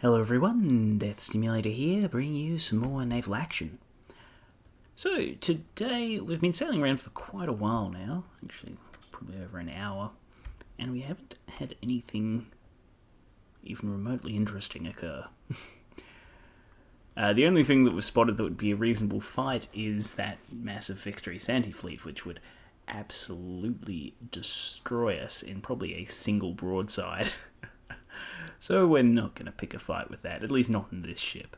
Hello everyone, Death Stimulator here, bringing you some more naval action. So, today we've been sailing around for quite a while now, actually probably over an hour, and we haven't had anything even remotely interesting occur. The only thing that was spotted that would be a reasonable fight is that massive Victory Santi fleet, which would absolutely destroy us in probably a single broadside. So we're not going to pick a fight with that, at least not in this ship.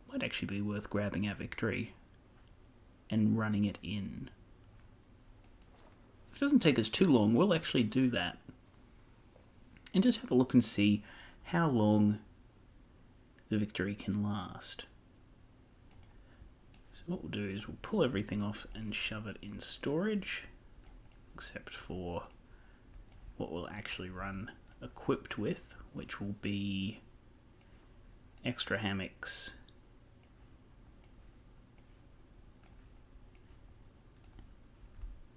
Might actually be worth grabbing our Victory and running it in. If it doesn't take us too long, we'll actually do that. And just have a look and see how long the Victory can last. So what we'll do is we'll pull everything off and shove it in storage, except for what we'll actually run equipped with, which will be extra hammocks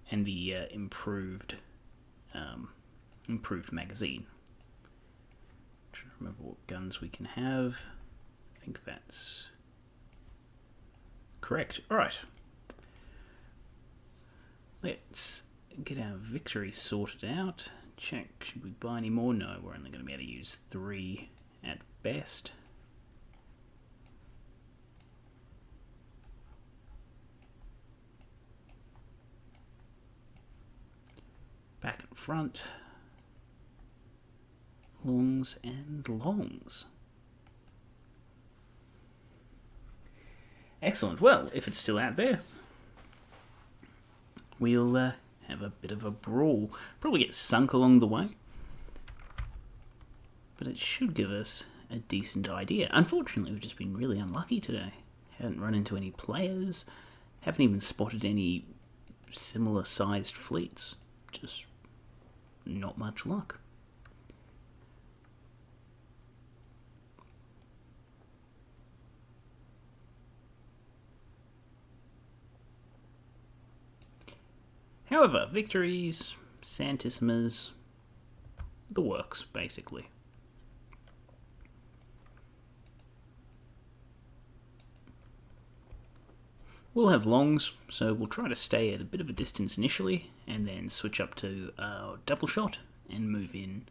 and the improved magazine. I'm trying to remember what guns we can have. I think that's correct. Alright. Let's get our Victory sorted out. Check, should we buy any more? No, we're only going to be able to use 3 at best. Back and front. Longs and longs. Excellent. Well, if it's still out there, we'll have a bit of a brawl. Probably get sunk along the way, but it should give us a decent idea. Unfortunately, we've just been really unlucky today. Haven't run into any players, haven't even spotted any similar sized fleets. Just not much luck. However, Victories, Santisimas, the works, basically. We'll have longs, so we'll try to stay at a bit of a distance initially, and then switch up to double shot and move in,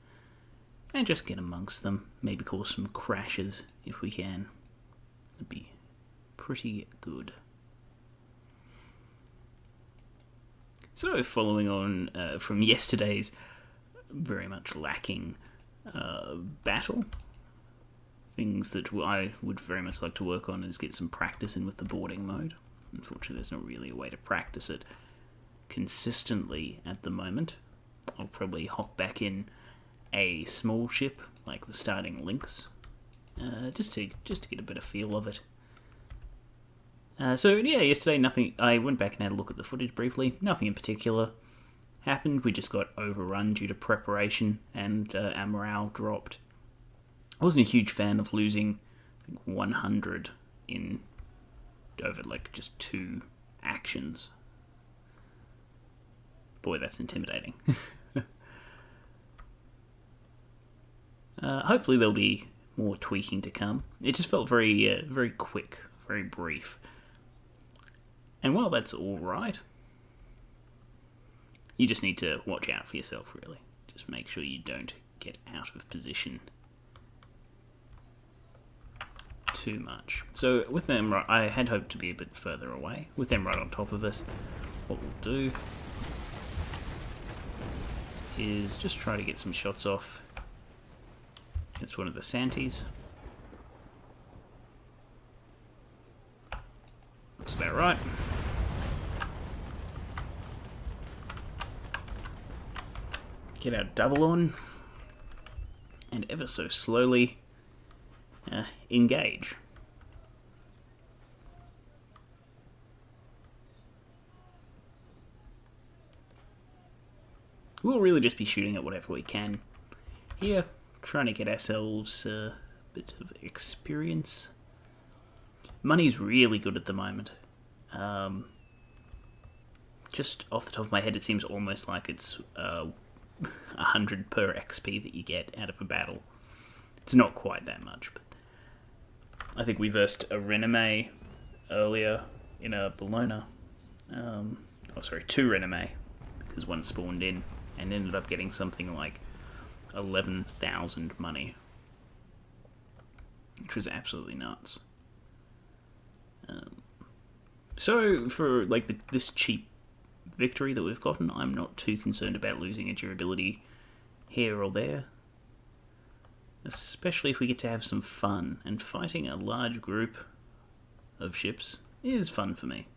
and just get amongst them. Maybe cause some crashes if we can. That'd be pretty good. So, following on from yesterday's very much lacking battle, things that I would very much like to work on is get some practice in with the boarding mode. Unfortunately, there's not really a way to practice it consistently at the moment. I'll probably hop back in a small ship, like the starting Lynx, just to get a better feel of it. So yeah, yesterday nothing. I went back and had a look at the footage briefly. Nothing in particular happened. We just got overrun due to preparation, and our morale dropped. I wasn't a huge fan of losing, I think, 100 in over like just 2 actions. Boy, that's intimidating. Hopefully there'll be more tweaking to come. It just felt very quick, very brief. And while that's alright, you just need to watch out for yourself, really. Just make sure you don't get out of position too much. So with them, I had hoped to be a bit further away. With them right on top of us, what we'll do is just try to get some shots off against one of the Santis. Looks about right. Get our double on, and ever so slowly engage. We'll really just be shooting at whatever we can here, trying to get ourselves a bit of experience. Money's really good at the moment. Just off the top of my head, it seems almost like it's 100 per XP that you get out of a battle. It's not quite that much, but I think we versed a Renome earlier in a Bologna. Two Renome, because one spawned in and ended up getting something like 11,000 money, which was absolutely nuts. So for like this cheap victory that we've gotten, I'm not too concerned about losing a durability here or there, especially if we get to have some fun, and fighting a large group of ships is fun for me.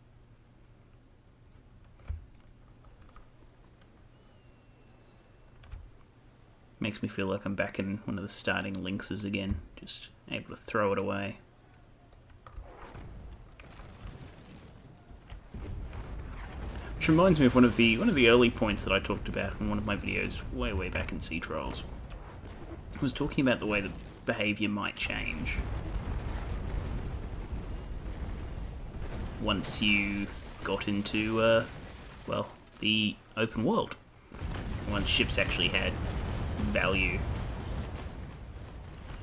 Makes me feel like I'm back in one of the starting lynxes again, just able to throw it away. Which reminds me of one of the early points that I talked about in one of my videos way back in Sea Trials. I was talking about the way the behaviour might change once you got into, the open world. Once ships actually had value.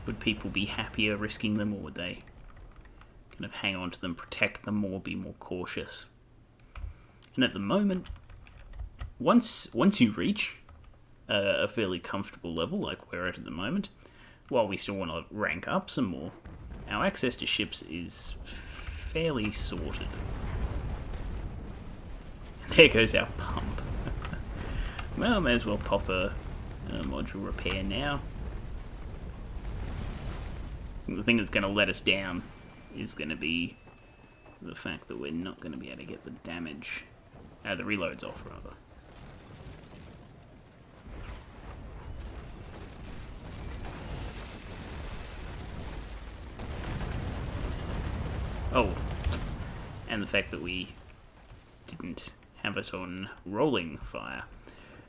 Would people be happier risking them, or would they kind of hang on to them, protect them, or be more cautious? And at the moment, once you reach a fairly comfortable level like we're at the moment, while we still want to rank up some more, our access to ships is fairly sorted. And there goes our pump. Well, I may as well pop a module repair now. The thing that's going to let us down is going to be the fact that we're not going to be able to get the damage, the reloads off, rather. Oh, and the fact that we didn't have it on rolling fire.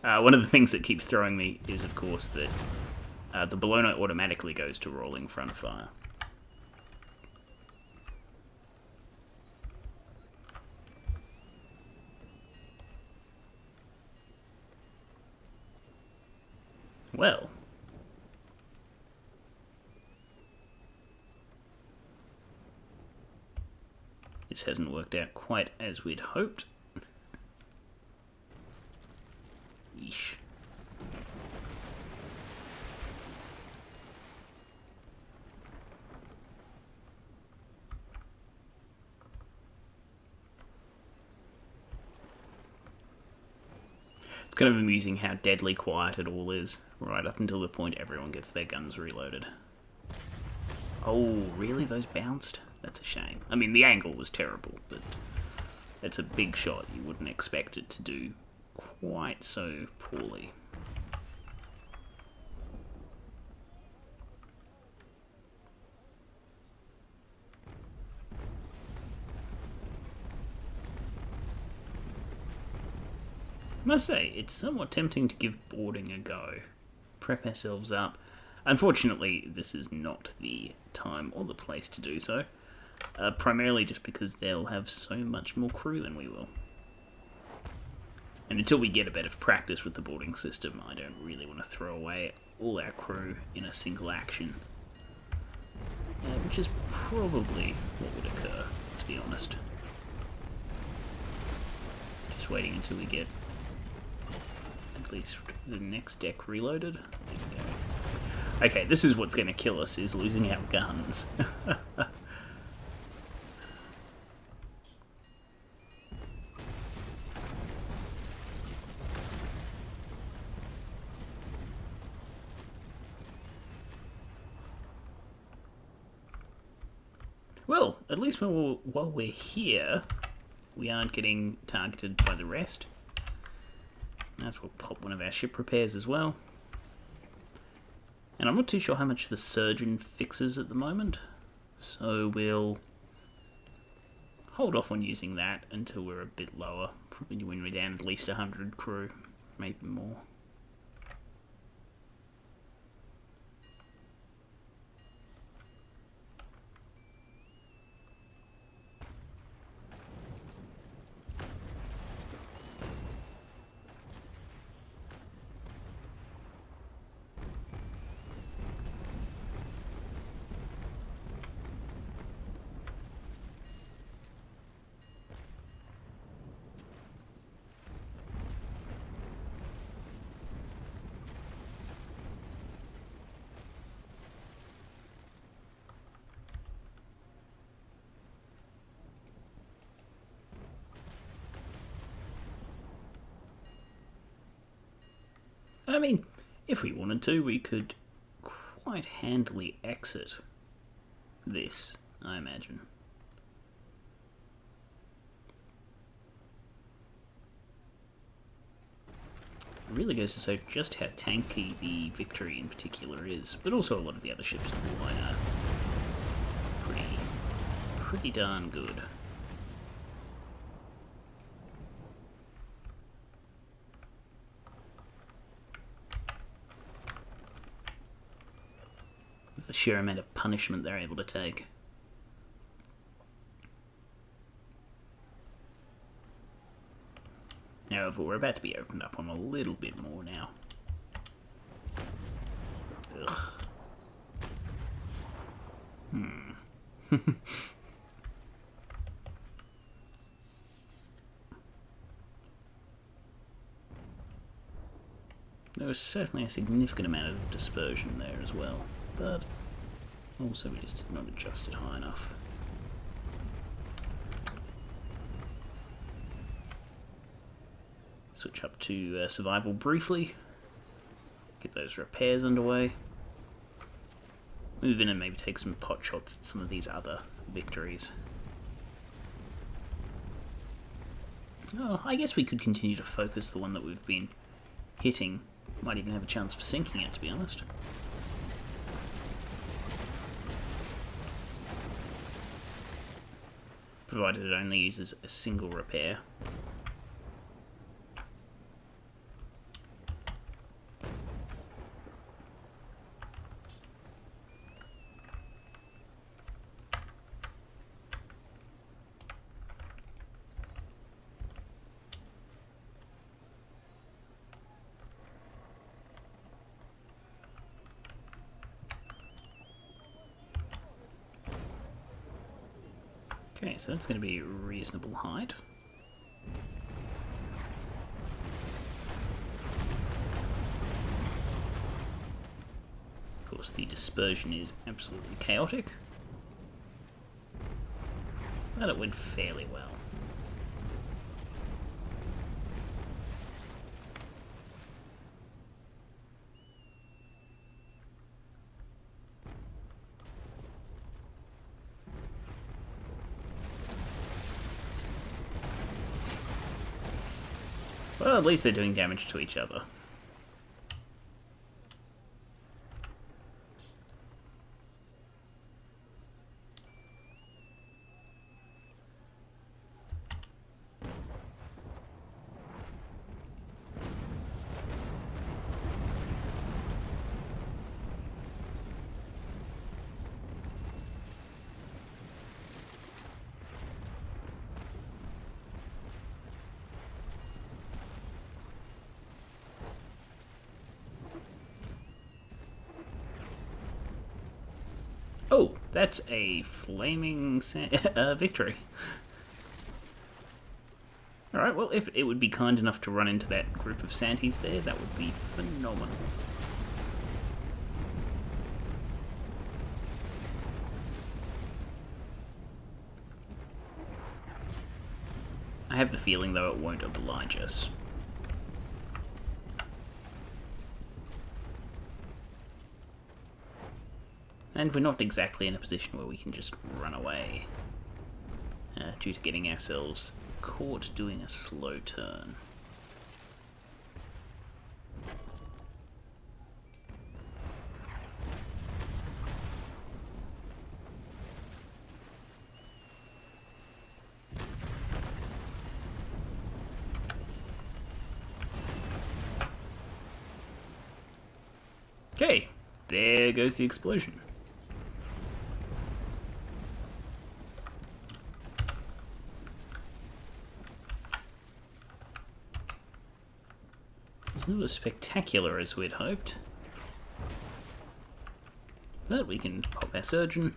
One of the things that keeps throwing me is, of course, that the Bologna automatically goes to rolling front fire. Well, this hasn't worked out quite as we'd hoped. Yeesh. It's kind of amusing how deadly quiet it all is, right up until the point everyone gets their guns reloaded. Oh, really? Those bounced? That's a shame. I mean, the angle was terrible, but it's a big shot. You wouldn't expect it to do quite so poorly. I must say, it's somewhat tempting to give boarding a go. Prep ourselves up. Unfortunately, this is not the time or the place to do so. Primarily just because they'll have so much more crew than we will. And until we get a bit of practice with the boarding system, I don't really want to throw away all our crew in a single action. Which is probably what would occur, to be honest. Just waiting until we get at least the next deck reloaded. There we go. Okay, this is what's going to kill us, is losing our guns. Well, at least while we're here, we aren't getting targeted by the rest. That's we'll pop one of our ship repairs as well. And I'm not too sure how much the surgeon fixes at the moment, so we'll hold off on using that until we're a bit lower. Probably when we're down at least 100 crew, maybe more. I mean, if we wanted to, we could quite handily exit this, I imagine. It really goes to show just how tanky the Victory in particular is, but also a lot of the other ships of the line are pretty darn good. With the sheer amount of punishment they're able to take. However, we're about to be opened up on a little bit more now. Ugh. There was certainly a significant amount of dispersion there as well, but also we just did not adjust it high enough. Switch up to survival briefly, get those repairs underway, move in and maybe take some pot shots at some of these other Victories. Oh, I guess we could continue to focus the one that we've been hitting. Might even have a chance of sinking it, to be honest. Provided it only uses a single repair. Okay, so that's going to be a reasonable height. Of course, the dispersion is absolutely chaotic, but it went fairly well. Well, at least they're doing damage to each other. Oh, that's a flaming Victory. Alright, well, if it would be kind enough to run into that group of Santis there, that would be phenomenal. I have the feeling, though, it won't oblige us. And we're not exactly in a position where we can just run away, due to getting ourselves caught doing a slow turn. Okay, there goes the explosion. Not as spectacular as we'd hoped, but we can pop our surgeon,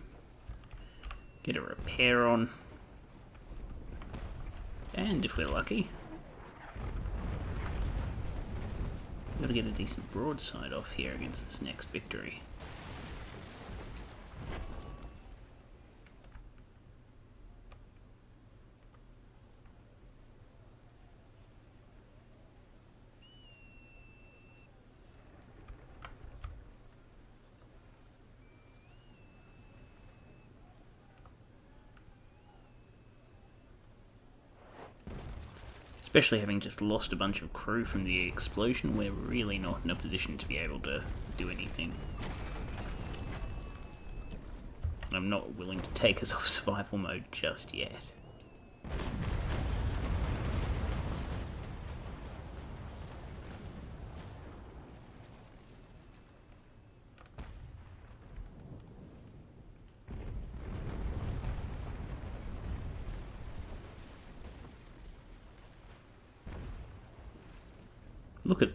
get a repair on, and if we're lucky, we've got to get a decent broadside off here against this next Victory. Especially having just lost a bunch of crew from the explosion, we're really not in a position to be able to do anything. I'm not willing to take us off survival mode just yet.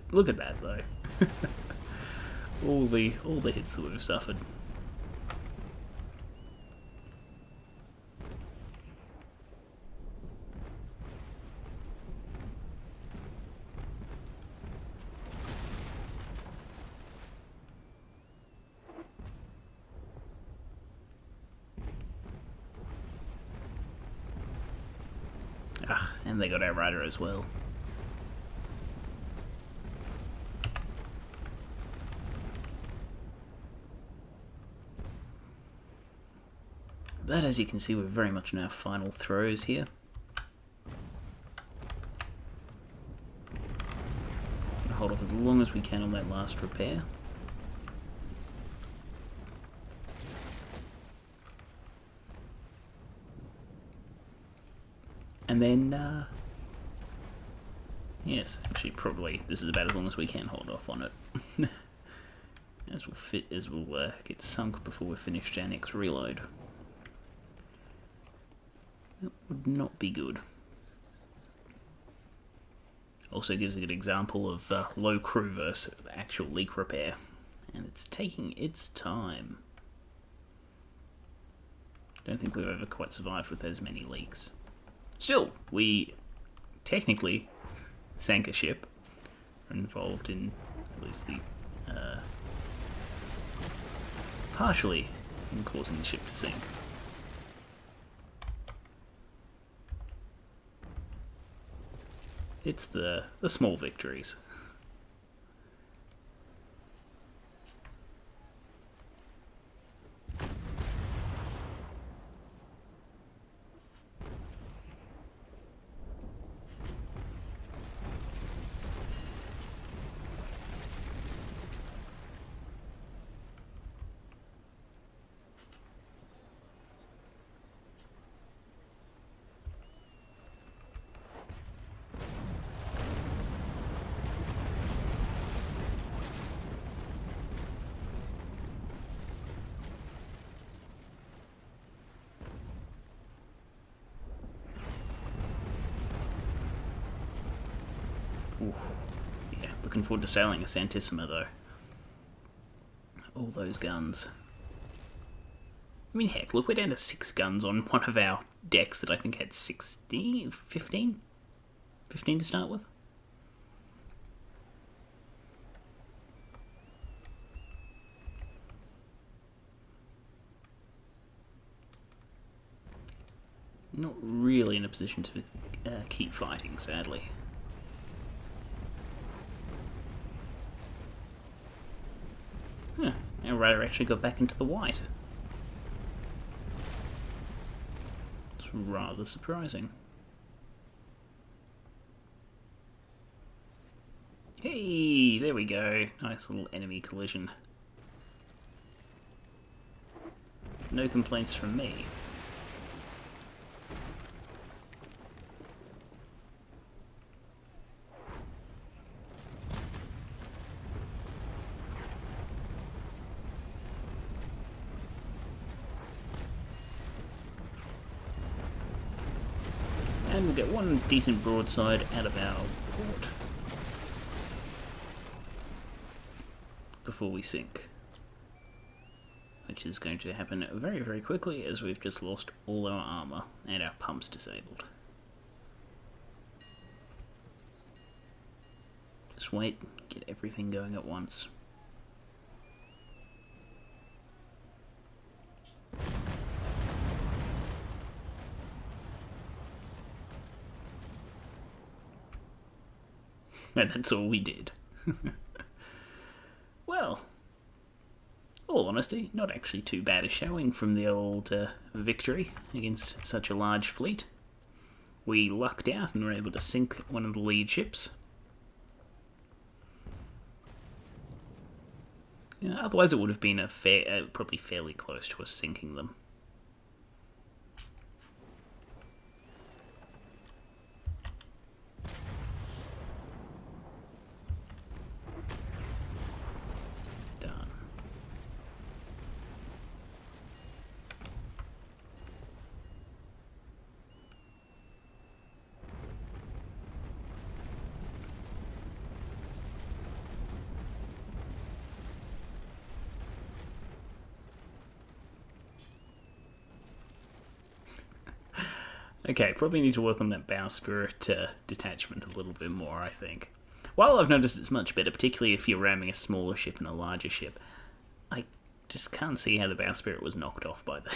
Look at that though. all the hits that we've suffered. And they got our rider as well. But as you can see, we're very much in our final throws here. Hold off as long as we can on that last repair. And then, yes, actually probably this is about as long as we can hold off on it. as we'll get sunk before we're finished our next reload. That would not be good. Also gives a good example of low crew versus actual leak repair. And it's taking its time. Don't think we've ever quite survived with as many leaks. Still, we technically sank a ship. We're involved in at least the partially in causing the ship to sink. It's the small victories. Oof. Yeah, looking forward to sailing a Santisima though. All those guns. I mean, heck, look, we're down to 6 guns on one of our decks that I think had 15 to start with. Not really in a position to keep fighting, sadly. Huh, our rider actually got back into the white. It's rather surprising. Hey, there we go. Nice little enemy collision. No complaints from me. And we'll get one decent broadside out of our port before we sink, which is going to happen very, very quickly as we've just lost all our armour and our pumps disabled. Just wait, get everything going at once. And that's all we did. Well, all honesty, not actually too bad a showing from the old victory against such a large fleet. we lucked out and were able to sink one of the lead ships. Yeah, otherwise it would have been probably fairly close to us sinking them. Done. Okay, probably need to work on that bowsprit detachment a little bit more, I think. While I've noticed it's much better, particularly if you're ramming a smaller ship and a larger ship, I just can't see how the bowsprit was knocked off by that.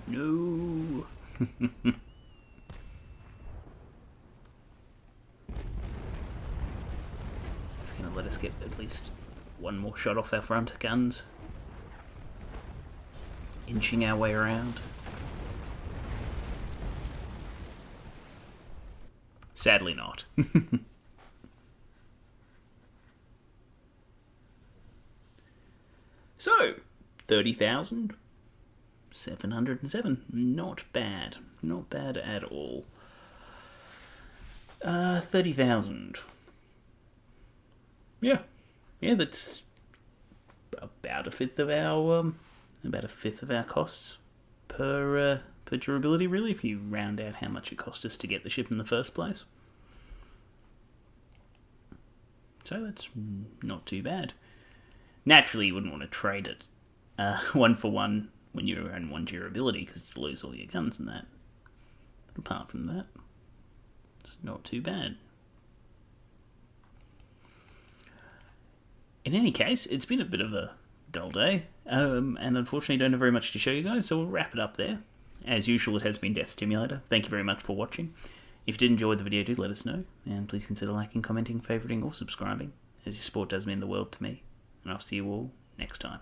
No. It's going to let us get at least one more shot off our front guns. Inching our way around. Sadly not. So, 30,707. Not bad. Not bad at all. 30,000. Yeah, that's about a fifth of our costs per durability, really, if you round out how much it cost us to get the ship in the first place. So that's not too bad. Naturally, you wouldn't want to trade it 1 for 1 when you're on 1 durability, because you lose all your guns and that. But apart from that, it's not too bad. In any case, it's been a bit of a dull day, and unfortunately don't have very much to show you guys, so we'll wrap it up there. As usual, it has been Death Stimulator. Thank you very much for watching. If you did enjoy the video, do let us know, and please consider liking, commenting, favouriting, or subscribing, as your support does mean the world to me. And I'll see you all next time.